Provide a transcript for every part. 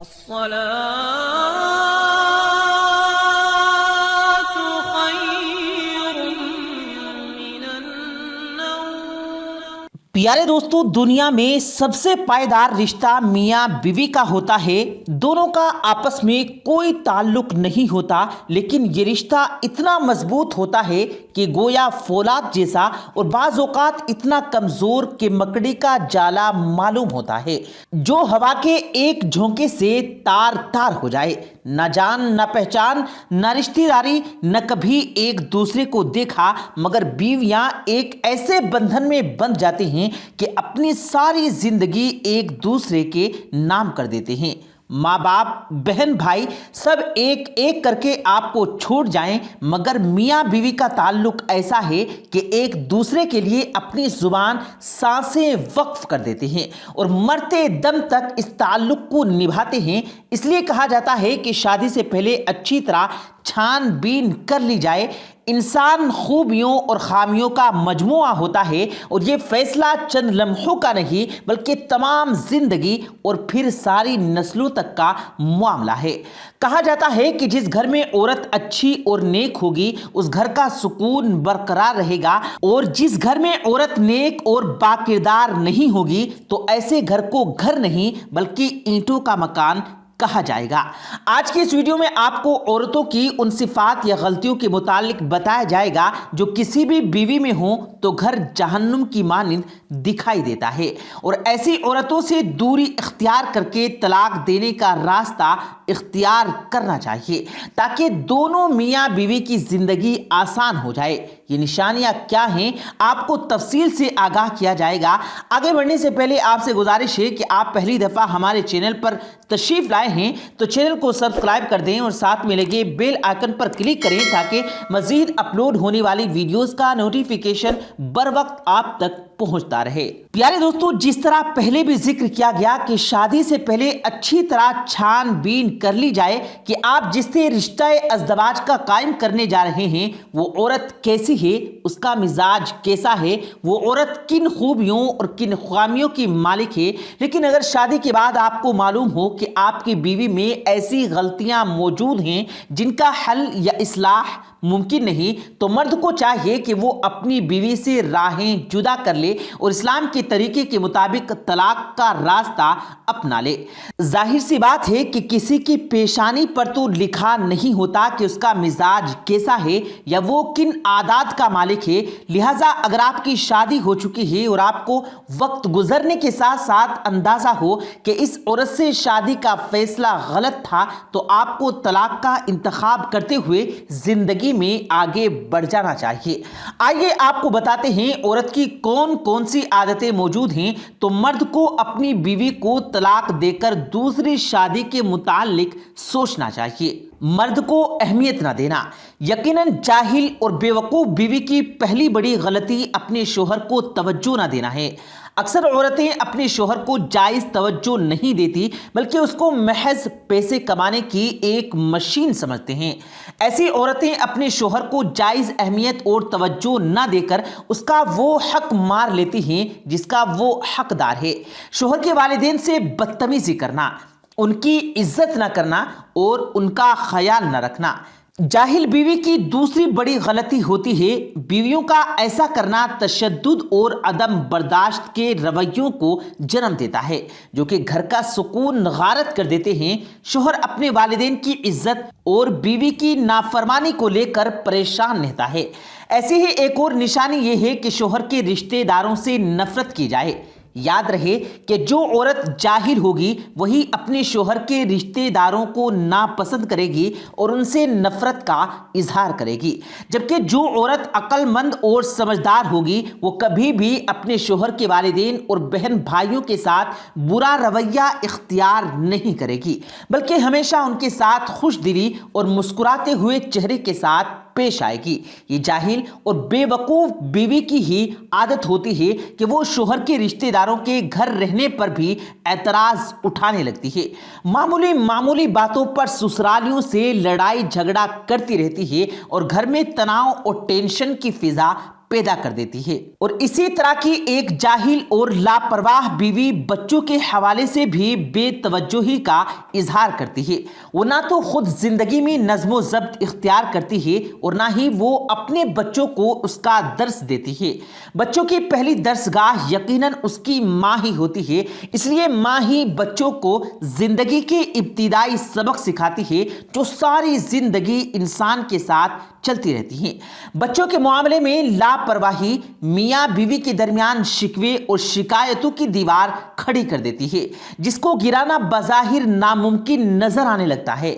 الصلاة خير من النوم۔ پیارے دوستو، دنیا میں سب سے پائیدار رشتہ میاں بیوی کا ہوتا ہے۔ دونوں کا آپس میں کوئی تعلق نہیں ہوتا، لیکن یہ رشتہ اتنا مضبوط ہوتا ہے کہ گویا فولاد جیسا، اور بعض اوقات اتنا کمزور کہ مکڑی کا جالا معلوم ہوتا ہے، جو ہوا کے ایک جھونکے سے تار تار ہو جائے۔ نہ جان نہ پہچان، نہ رشتہ داری، نہ کبھی ایک دوسرے کو دیکھا، مگر بیویاں ایک ایسے بندھن میں بندھ جاتی ہیں کہ اپنی ساری زندگی ایک دوسرے کے نام کر دیتے ہیں۔ ماں باپ، بہن بھائی سب ایک ایک کر کے آپ کو چھوڑ جائیں، مگر میاں بیوی کا تعلق ایسا ہے کہ ایک دوسرے کے لیے اپنی زبان، سانسیں وقف کر دیتے ہیں اور مرتے دم تک اس تعلق کو نبھاتے ہیں۔ اس لیے کہا جاتا ہے کہ شادی سے پہلے اچھی طرح چھان بین کر لی جائے۔ انسان خوبیوں اور خامیوں کا مجموعہ ہوتا ہے، اور یہ فیصلہ چند لمحوں کا نہیں بلکہ تمام زندگی اور پھر ساری نسلوں تک کا معاملہ ہے۔ کہا جاتا ہے کہ جس گھر میں عورت اچھی اور نیک ہوگی، اس گھر کا سکون برقرار رہے گا، اور جس گھر میں عورت نیک اور باکردار نہیں ہوگی تو ایسے گھر کو گھر نہیں بلکہ اینٹوں کا مکان کہا جائے گا۔ آج کی اس ویڈیو میں آپ کو عورتوں کی ان صفات یا غلطیوں کے متعلق بتایا جائے گا جو کسی بھی بیوی میں ہوں تو گھر جہنم کی مانند دکھائی دیتا ہے، اور ایسی عورتوں سے دوری اختیار کر کے طلاق دینے کا راستہ اختیار کرنا چاہیے تاکہ دونوں میاں بیوی کی زندگی آسان ہو جائے۔ یہ نشانیاں کیا ہیں، آپ کو تفصیل سے آگاہ کیا جائے گا۔ آگے بڑھنے سے پہلے آپ سے گزارش ہے کہ آپ پہلی دفعہ ہمارے چینل پر تشریف لائے ہیں تو چینل کو سبسکرائب کر دیں اور ساتھ میں لگے بیل آئکن پر کلک کریں تاکہ مزید اپلوڈ ہونے والی ویڈیوز کا نوٹیفیکیشن بر وقت آپ تک پہنچتا رہے۔ پیارے دوستو، جس طرح پہلے بھی ذکر کیا گیا کہ شادی سے پہلے اچھی طرح چھان بین کر لی جائے کہ آپ جس سے رشتہ ازدواج کا قائم کرنے جا رہے ہیں وہ عورت کیسی ہے، اس کا مزاج کیسا ہے، وہ عورت کن خوبیوں اور کن خامیوں کی مالک ہے۔ لیکن اگر شادی کے بعد آپ کو معلوم ہو کہ آپ کی بیوی میں ایسی غلطیاں موجود ہیں جن کا حل یا اصلاح ممکن نہیں، تو مرد کو چاہیے کہ وہ اپنی بیوی سے راہیں جدا کر لے اور اسلام کے طریقے کے مطابق طلاق کا راستہ اپنا لے۔ ظاہر سی بات ہے کہ کسی کی پیشانی پر تو لکھا نہیں ہوتا کہ اس کا مزاج کیسا ہے یا وہ کن عادات کا مالک ہے، لہٰذا اگر آپ کی شادی ہو چکی ہے اور آپ کو وقت گزرنے کے ساتھ ساتھ اندازہ ہو کہ اس عورت سے شادی کا فیصلہ غلط تھا، تو آپ کو طلاق کا انتخاب کرتے ہوئے زندگی میں آگے بڑھ جانا چاہیے۔ آئیے آپ کو بتاتے ہیں عورت کی کون کون سی عادتیں موجود ہیں تو مرد کو اپنی بیوی کو طلاق دے کر دوسری شادی کے متعلق سوچنا چاہیے۔ مرد کو اہمیت نہ دینا۔ یقیناً جاہل اور بیوقوف بیوی کی پہلی بڑی غلطی اپنے شوہر کو توجہ نہ دینا ہے۔ اکثر عورتیں اپنے شوہر کو جائز توجہ نہیں دیتی بلکہ اس کو محض پیسے کمانے کی ایک مشین سمجھتے ہیں۔ ایسی عورتیں اپنے شوہر کو جائز اہمیت اور توجہ نہ دے کر اس کا وہ حق مار لیتی ہیں جس کا وہ حقدار ہے۔ شوہر کے والدین سے بدتمیزی کرنا، ان کی عزت نہ کرنا اور ان کا خیال نہ رکھنا۔ جاہل بیوی کی دوسری بڑی غلطی ہوتی ہے بیویوں کا ایسا کرنا تشدد اور عدم برداشت کے رویوں کو جنم دیتا ہے جو کہ گھر کا سکون غارت کر دیتے ہیں۔ شوہر اپنے والدین کی عزت اور بیوی کی نافرمانی کو لے کر پریشان رہتا ہے۔ ایسی ہی ایک اور نشانی یہ ہے کہ شوہر کے رشتہ داروں سے نفرت کی جائے۔ یاد رہے کہ جو عورت جاہل ہوگی وہی اپنے شوہر کے رشتہ داروں کو ناپسند کرے گی اور ان سے نفرت کا اظہار کرے گی، جبکہ جو عورت عقل مند اور سمجھدار ہوگی وہ کبھی بھی اپنے شوہر کے والدین اور بہن بھائیوں کے ساتھ برا رویہ اختیار نہیں کرے گی، بلکہ ہمیشہ ان کے ساتھ خوش دلی اور مسکراتے ہوئے چہرے کے ساتھ پیش آئے گی۔ یہ جاہل اور بے وقوف بیوی کی ہی عادت ہوتی ہے کہ وہ شوہر کے رشتہ داروں کے گھر رہنے پر بھی اعتراض اٹھانے لگتی ہے، معمولی باتوں پر سسرالیوں سے لڑائی جھگڑا کرتی رہتی ہے اور گھر میں تناؤ اور ٹینشن کی فضا پیدا کر دیتی ہے۔ اور اسی طرح کی ایک جاہل اور لاپرواہ بیوی بچوں کے حوالے سے بھی بے توجہی کا اظہار کرتی ہے۔ وہ نہ تو خود زندگی میں نظم و ضبط اختیار کرتی ہے اور نہ ہی وہ اپنے بچوں کو اس کا درس دیتی ہے۔ بچوں کی پہلی درسگاہ یقیناً اس کی ماں ہی ہوتی ہے، اس لیے ماں ہی بچوں کو زندگی کے ابتدائی سبق سکھاتی ہے جو ساری زندگی انسان کے ساتھ چلتی رہتی ہیں۔ بچوں کے معاملے میں لاپرواہی میاں بیوی کے درمیان شکوے اور شکایتوں کی دیوار کھڑی کر دیتی ہے، جس کو گرانا بظاہر ناممکن نظر آنے لگتا ہے۔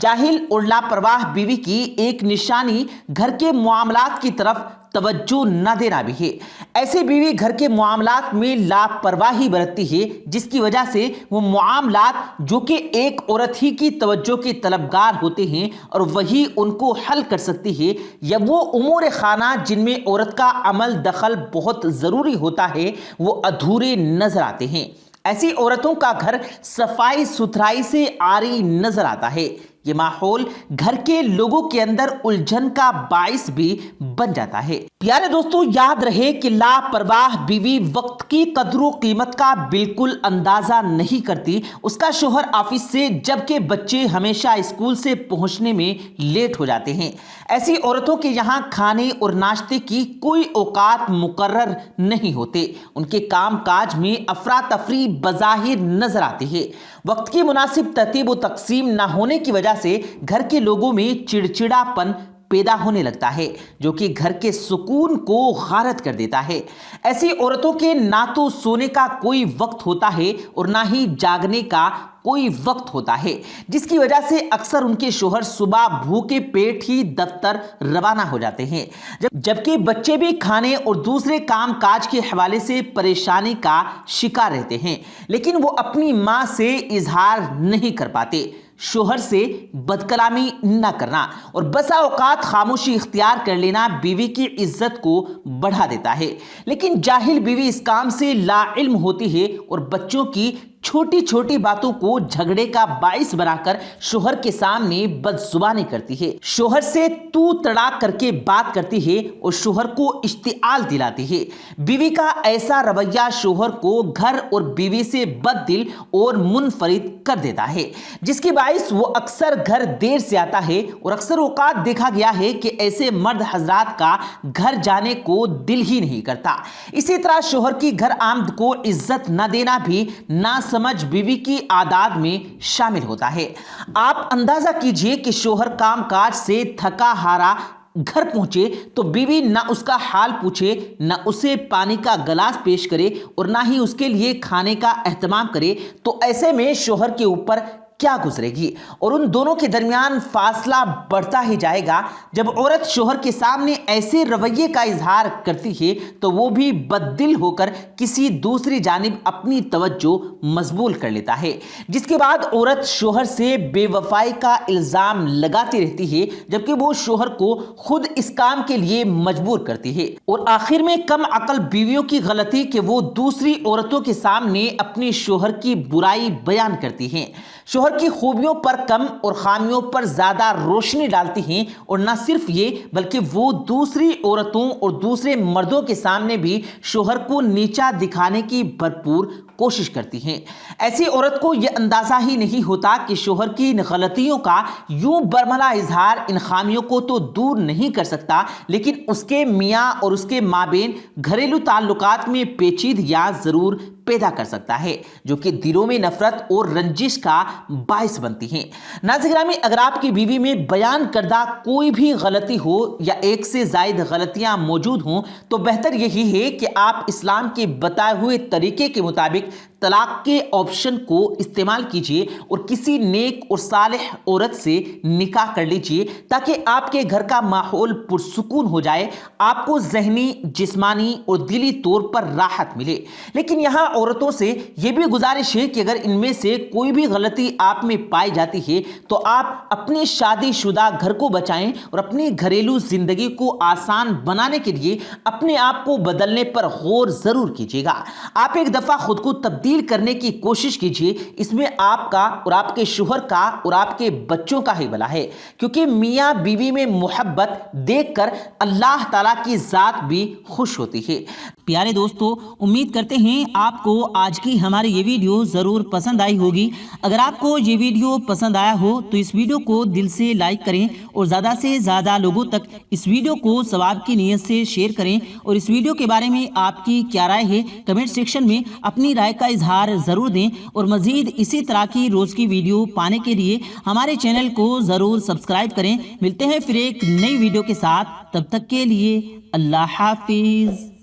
جاہل اور لاپرواہ بیوی کی ایک نشانی گھر کے معاملات کی طرف توجہ نہ دینا بھی ہے۔ ایسی بیوی گھر کے معاملات میں لاپرواہی برتتی ہے، جس کی وجہ سے وہ معاملات جو کہ ایک عورت ہی کی توجہ کے طلبگار ہوتے ہیں اور وہی ان کو حل کر سکتی ہے، یا وہ امور خانہ جن میں عورت کا عمل دخل بہت ضروری ہوتا ہے، وہ ادھورے نظر آتے ہیں۔ ایسی عورتوں کا گھر صفائی ستھرائی سے عاری نظر آتا ہے۔ یہ ماحول گھر کے لوگوں کے اندر الجھن کا باعث بھی بن جاتا ہے۔ پیارے دوستو، یاد رہے کہ لاپرواہ بیوی وقت کی قدر و قیمت کا بالکل اندازہ نہیں کرتی۔ اس کا شوہر آفس سے جبکہ بچے ہمیشہ اسکول سے پہنچنے میں لیٹ ہو جاتے ہیں۔ ایسی عورتوں کے یہاں کھانے اور ناشتے کی کوئی اوقات مقرر نہیں ہوتے۔ ان کے کام کاج میں افراتفری بظاہر نظر آتی ہے۔ وقت کی مناسب ترتیب و تقسیم نہ ہونے کی وجہ سے گھر کے لوگوں میں چڑچڑا پن پیدا ہونے لگتا ہے، جو کہ گھر کے سکون کو غارت کر دیتا ہے۔ ایسی عورتوں کے نہ تو سونے کا کوئی وقت ہوتا ہے اور نہ ہی جاگنے کا کوئی وقت ہوتا ہے، جس کی وجہ سے اکثر ان کے شوہر صبح بھوکے پیٹ ہی دفتر روانہ ہو جاتے ہیں، جبکہ بچے بھی کھانے اور دوسرے کام کاج کے حوالے سے پریشانی کا شکار رہتے ہیں، لیکن وہ اپنی ماں سے اظہار نہیں کر پاتے۔ شوہر سے بدکلامی نہ کرنا اور بسا اوقات خاموشی اختیار کر لینا بیوی کی عزت کو بڑھا دیتا ہے، لیکن جاہل بیوی اس کام سے لا علم ہوتی ہے اور بچوں کی چھوٹی چھوٹی باتوں کو جھگڑے کا باعث بنا کر شوہر کے سامنے بدزبانی کرتی ہے، شوہر سے تو تڑاک کر کے بات کرتی ہے اور شوہر کو اشتعال دلاتی ہے۔ بیوی کا ایسا رویہ شوہر کو گھر اور بیوی سے بد دل اور منفرد کر دیتا ہے، جس کے باعث وہ اکثر گھر دیر سے آتا ہے، اور اکثر اوقات دیکھا گیا ہے کہ ایسے مرد حضرات کا گھر جانے کو دل ہی نہیں کرتا۔ اسی طرح شوہر کی گھر آمد کو عزت نہ دینا بھی نہ سمجھ بیوی کی عادات میں شامل ہوتا ہے۔ آپ اندازہ کیجئے کہ شوہر کام کاج سے تھکا ہارا گھر پہنچے تو بیوی نہ اس کا حال پوچھے، نہ اسے پانی کا گلاس پیش کرے اور نہ ہی اس کے لیے کھانے کا اہتمام کرے، تو ایسے میں شوہر کے اوپر کیا گزرے گی، اور ان دونوں کے درمیان فاصلہ بڑھتا ہی جائے گا۔ جب عورت شوہر کے سامنے ایسے رویے کا اظہار کرتی ہے تو وہ بھی بددل ہو کر کسی دوسری جانب اپنی توجہ مضبوط کر لیتا ہے، جس کے بعد عورت شوہر سے بے وفائی کا الزام لگاتی رہتی ہے، جبکہ وہ شوہر کو خود اس کام کے لیے مجبور کرتی ہے۔ اور آخر میں کم عقل بیویوں کی غلطی کہ وہ دوسری عورتوں کے سامنے اپنے شوہر کی برائی بیان کرتی ہیں، شوہر کی خوبیوں پر کم اور خامیوں پر زیادہ روشنی ڈالتی ہیں، اور نہ صرف یہ بلکہ وہ دوسری عورتوں اور دوسرے مردوں کے سامنے بھی شوہر کو نیچا دکھانے کی بھرپور کوشش کرتی ہیں۔ ایسی عورت کو یہ اندازہ ہی نہیں ہوتا کہ شوہر کی ان غلطیوں کا یوں برملا اظہار ان خامیوں کو تو دور نہیں کر سکتا، لیکن اس کے میاں اور اس کے مابین گھریلو تعلقات میں پیچیدگیاں ضرور پیدا کر سکتا ہے، جو کہ دلوں میں نفرت اور رنجش کا باعث بنتی ہیں۔ ناظرین گرامی، اگر آپ کی بیوی میں بیان کردہ کوئی بھی غلطی ہو یا ایک سے زائد غلطیاں موجود ہوں تو بہتر یہی ہے کہ آپ اسلام کے بتائے ہوئے طریقے کے مطابق طلاق کے آپشن کو استعمال کیجئے اور کسی نیک اور صالح عورت سے نکاح کر لیجئے، تاکہ آپ کے گھر کا ماحول پرسکون ہو جائے، آپ کو ذہنی، جسمانی اور دلی طور پر راحت ملے۔ لیکن یہاں عورتوں سے یہ بھی گزارش ہے کہ اگر ان میں سے کوئی بھی غلطی آپ میں پائی جاتی ہے تو آپ اپنی شادی شدہ گھر کو بچائیں اور اپنی گھریلو زندگی کو آسان بنانے کے لیے اپنے آپ کو بدلنے پر غور ضرور کیجیے گا۔ آپ ایک دفعہ خود کو تبدیل کرنے کی کوشش کیجیے، اس میں آپ کا اور آپ کے شوہر کا اور آپ کے بچوں کا ہی بھلا ہے، کیونکہ میاں بیوی میں محبت دیکھ کر اللہ تعالیٰ کی ذات بھی خوش ہوتی ہے۔ پیارے دوستو، امید کرتے ہیں آپ کو آج کی ہماری یہ ویڈیو ضرور پسند آئی ہوگی۔ اگر آپ کو یہ ویڈیو پسند آیا ہو تو اس ویڈیو کو دل سے لائک کریں اور زیادہ سے زیادہ لوگوں تک اس ویڈیو کو ثواب کی نیت سے شیئر کریں، اور اس ویڈیو کے بارے میں آپ کی کیا رائے ہے کمنٹ سیکشن میں اپنی رائے کا اظہار ضرور دیں، اور مزید اسی طرح کی روز کی ویڈیو پانے کے لیے ہمارے چینل کو ضرور سبسکرائب کریں۔ ملتے ہیں پھر ایک نئی ویڈیو کے ساتھ، تب تک کے لیے اللہ حافظ۔